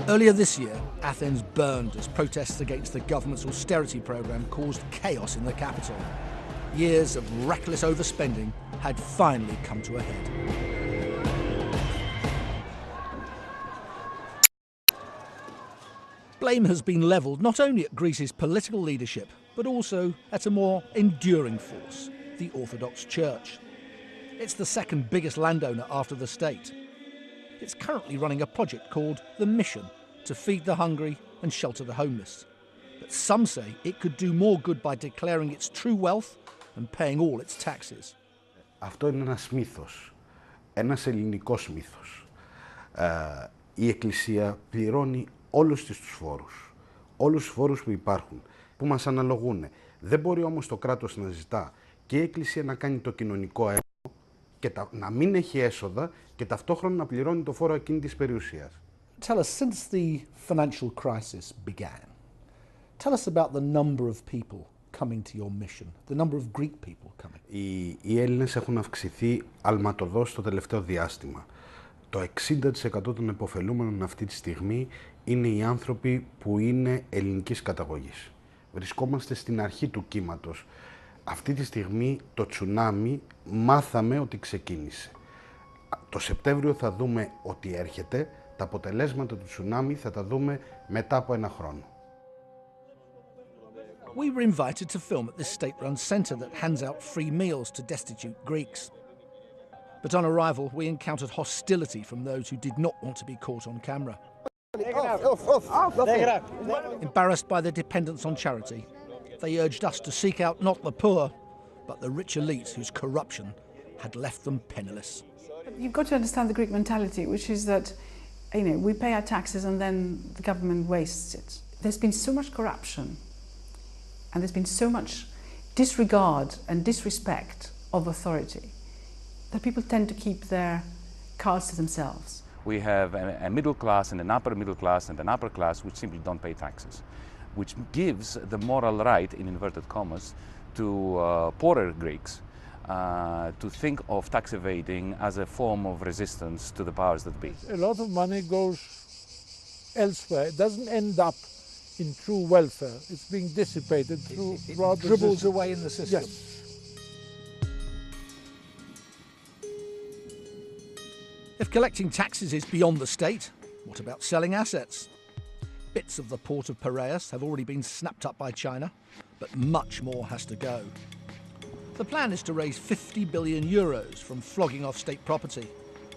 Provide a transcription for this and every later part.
Earlier this year, Athens burned as protests against the government's austerity programme caused chaos in the capital. Years of reckless overspending had finally come to a head. Blame has been levelled not only at Greece's political leadership, but also at a more enduring force, the Orthodox Church. It's the second biggest landowner after the state. It's currently running a project called The Mission to feed the hungry and shelter the homeless. But some say it could do more good by declaring its true wealth and paying all its taxes. Αυτό είναι ένας μύθος, ένας ελληνικός μύθος. Η Εκκλησία πληρώνει όλους τους φόρους που υπάρχουν, που μας αναλογούν. Δεν μπορεί όμως το κράτος να ζητά και η Εκκλησία να κάνει το κοινωνικό έργο και να μην έχει έσοδα και ταυτόχρονα να πληρώνει το φόρο εκείνη της περιουσίας. Tell us, since the financial crisis began, tell us about the number of people coming to your mission, the number of Greek people coming. Οι Έλληνες έχουν αυξηθεί αλματωδώς το τελευταίο διάστημα. Το 60% των επωφελούμενων αυτή τη στιγμή είναι οι άνθρωποι που είναι ελληνικής καταγωγής. Βρισκόμαστε στην αρχή του κύματος. Αυτή τη στιγμή το τσουνάμι μάθαμε ότι ξεκίνησε. Το Σεπτέμβριο θα δούμε ότι έρχεται. Τα αποτελέσματα του τσουνάμι θα τα δούμε μετά από ένα χρόνο. We were invited to film at this state-run centre that hands out free meals to destitute Greeks. But on arrival, we encountered hostility from those who did not want to be caught on camera. Embarrassed by their dependence on charity, they urged us to seek out not the poor, but the rich elite whose corruption had left them penniless. You've got to understand the Greek mentality, which is that, we pay our taxes and then the government wastes it. There's been so much corruption and there's been so much disregard and disrespect of authority that people tend to keep their cards to themselves. We have a middle class and an upper middle class and an upper class which simply don't pay taxes, which gives the moral right, in inverted commas, to poorer Greeks to think of tax evading as a form of resistance to the powers that be. A lot of money goes elsewhere. It doesn't end up in true welfare. It's being dissipated through It dribbles away in the system. Yes. If collecting taxes is beyond the state, what about selling assets? Bits of the port of Piraeus have already been snapped up by China, but much more has to go. The plan is to raise 50 billion euros from flogging off state property,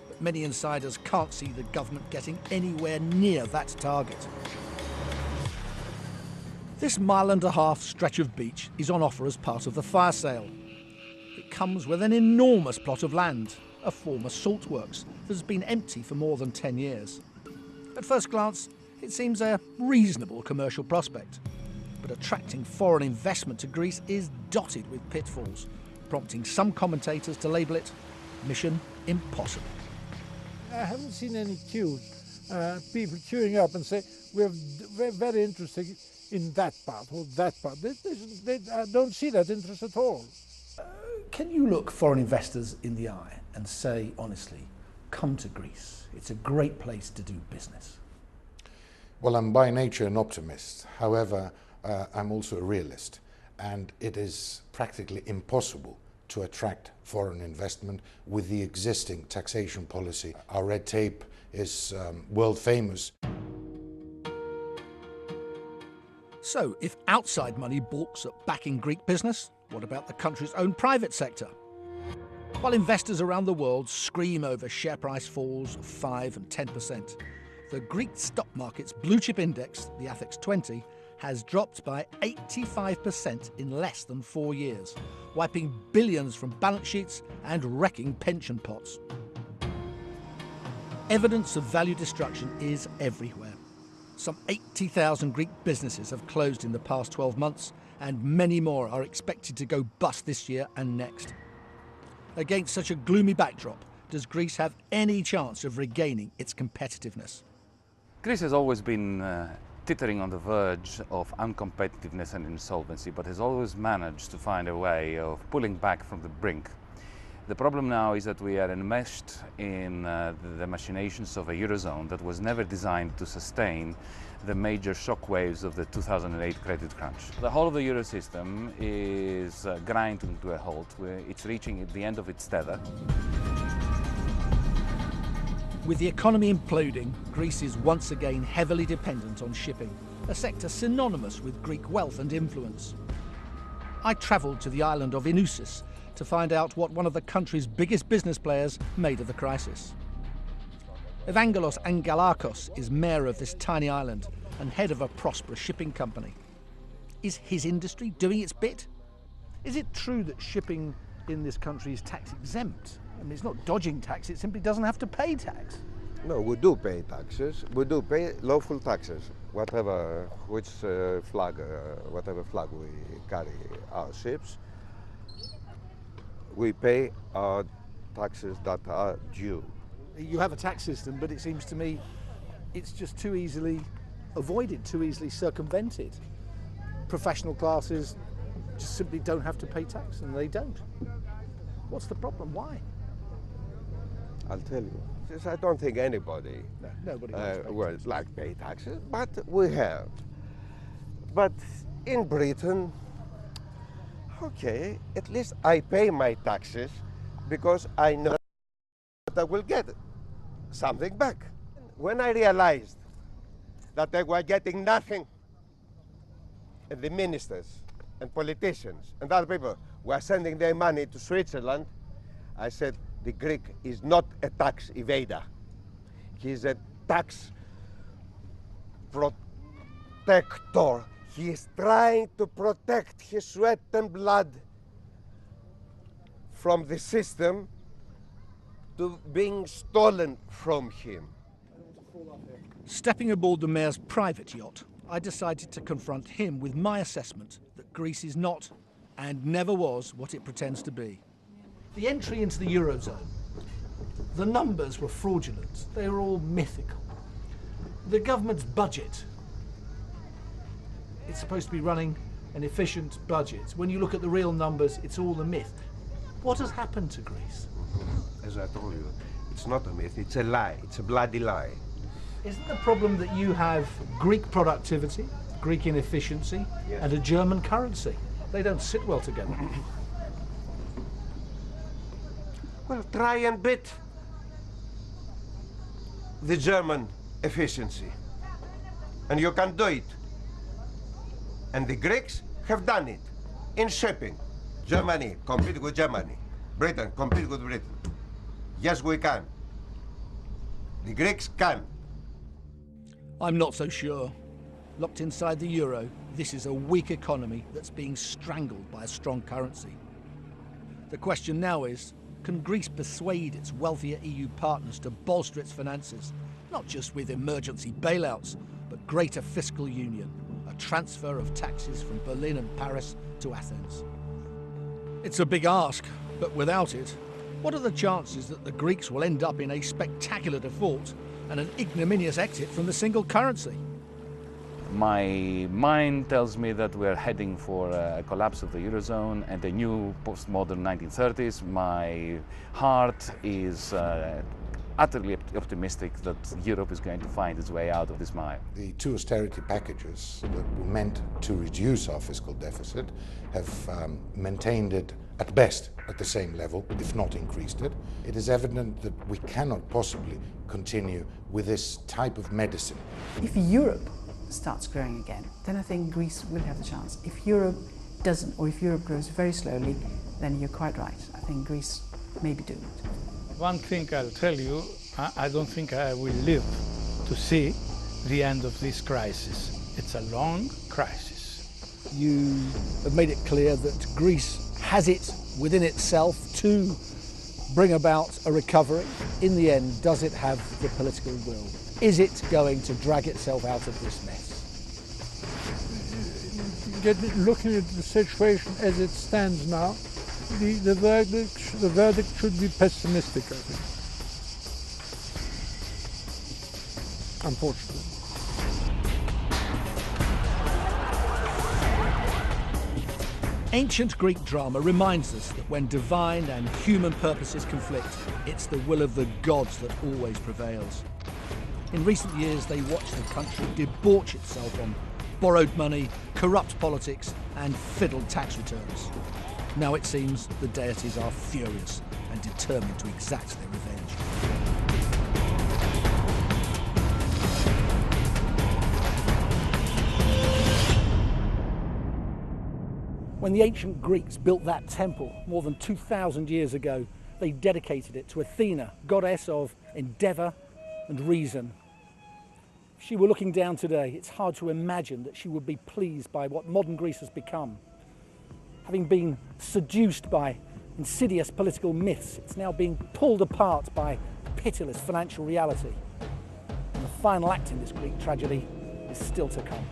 but many insiders can't see the government getting anywhere near that target. This mile-and-a-half stretch of beach is on offer as part of the fire sale. It comes with an enormous plot of land, a former salt works that has been empty for more than 10 years. At first glance, it seems a reasonable commercial prospect, but attracting foreign investment to Greece is dotted with pitfalls, prompting some commentators to label it mission impossible. I haven't seen any queues, people queuing up and say, we're very interested in that part or that part. I don't see that interest at all. Can you look foreign investors in the eye and say honestly, come to Greece, it's a great place to do business? Well, I'm by nature an optimist. However, I'm also a realist, and it is practically impossible to attract foreign investment with the existing taxation policy. Our red tape is world famous. So, if outside money balks at backing Greek business, what about the country's own private sector? While investors around the world scream over share price falls of 5 and 10%, the Greek stock market's blue chip index, the ATHEX 20, has dropped by 85% in less than 4 years, wiping billions from balance sheets and wrecking pension pots. Evidence of value destruction is everywhere. Some 80,000 Greek businesses have closed in the past 12 months, and many more are expected to go bust this year and next. Against such a gloomy backdrop, does Greece have any chance of regaining its competitiveness? Greece has always been teetering on the verge of uncompetitiveness and insolvency, but has always managed to find a way of pulling back from the brink. The problem now is that we are enmeshed in the machinations of a Eurozone that was never designed to sustain the major shockwaves of the 2008 credit crunch. The whole of the Euro system is grinding to a halt. It's reaching the end of its tether. With the economy imploding, Greece is once again heavily dependent on shipping, a sector synonymous with Greek wealth and influence. I travelled to the island of Inoussis to find out what one of the country's biggest business players made of the crisis. Evangelos Angelakos is mayor of this tiny island and head of a prosperous shipping company. Is his industry doing its bit? Is it true that shipping in this country is tax exempt? I mean, it's not dodging tax, it simply doesn't have to pay tax. No, we do pay taxes. We do pay lawful taxes, whatever flag we carry our ships. We pay our taxes that are due. You have a tax system, but it seems to me it's just too easily avoided, too easily circumvented. Professional classes just simply don't have to pay tax, and they don't. What's the problem? Why? I'll tell you. Since I don't think anybody Nobody would like to pay taxes, but we have. But in Britain, okay, at least I pay my taxes because I know that I will get something back. When I realized that they were getting nothing, and the ministers and politicians and other people were sending their money to Switzerland, I said, the Greek is not a tax evader. He's a tax protector. He is trying to protect his sweat and blood from the system to being stolen from him. Stepping aboard the mayor's private yacht, I decided to confront him with my assessment that Greece is not and never was what it pretends to be. The entry into the Eurozone, the numbers were fraudulent, they were all mythical. The government's budget, it's supposed to be running an efficient budget. When you look at the real numbers, it's all a myth. What has happened to Greece? As I told you, it's not a myth, it's a lie, it's a bloody lie. Isn't the problem that you have Greek productivity, Greek inefficiency, Yes. and a German currency? They don't sit well together. Well, try and beat the German efficiency. And you can do it. And the Greeks have done it in shipping. Germany, compete with Germany. Britain, compete with Britain. Yes, we can. The Greeks can. I'm not so sure. Locked inside the euro, this is a weak economy that's being strangled by a strong currency. The question now is, can Greece persuade its wealthier EU partners to bolster its finances, not just with emergency bailouts, but greater fiscal union, a transfer of taxes from Berlin and Paris to Athens? It's a big ask, but without it, what are the chances that the Greeks will end up in a spectacular default and an ignominious exit from the single currency? My mind tells me that we're heading for a collapse of the Eurozone and a new postmodern 1930s. My heart is utterly optimistic that Europe is going to find its way out of this mire. The two austerity packages that were meant to reduce our fiscal deficit have maintained it at best at the same level, if not increased it. It is evident that we cannot possibly continue with this type of medicine. If Europe starts growing again, then I think Greece will have the chance. If Europe doesn't, or if Europe grows very slowly, then you're quite right. I think Greece may be doomed. One thing I'll tell you, I don't think I will live to see the end of this crisis. It's a long crisis. You have made it clear that Greece has it within itself to bring about a recovery. In the end, does it have the political will? Is it going to drag itself out of this mess? Looking at the situation as it stands now, the verdict should be pessimistic, I think. Unfortunately. Ancient Greek drama reminds us that when divine and human purposes conflict, it's the will of the gods that always prevails. In recent years, they watched the country debauch itself on borrowed money, corrupt politics and fiddled tax returns. Now it seems the deities are furious and determined to exact their revenge. When the ancient Greeks built that temple more than 2,000 years ago, they dedicated it to Athena, goddess of endeavour and reason. If she were looking down today, it's hard to imagine that she would be pleased by what modern Greece has become. Having been seduced by insidious political myths, it's now being pulled apart by pitiless financial reality. And the final act in this Greek tragedy is still to come.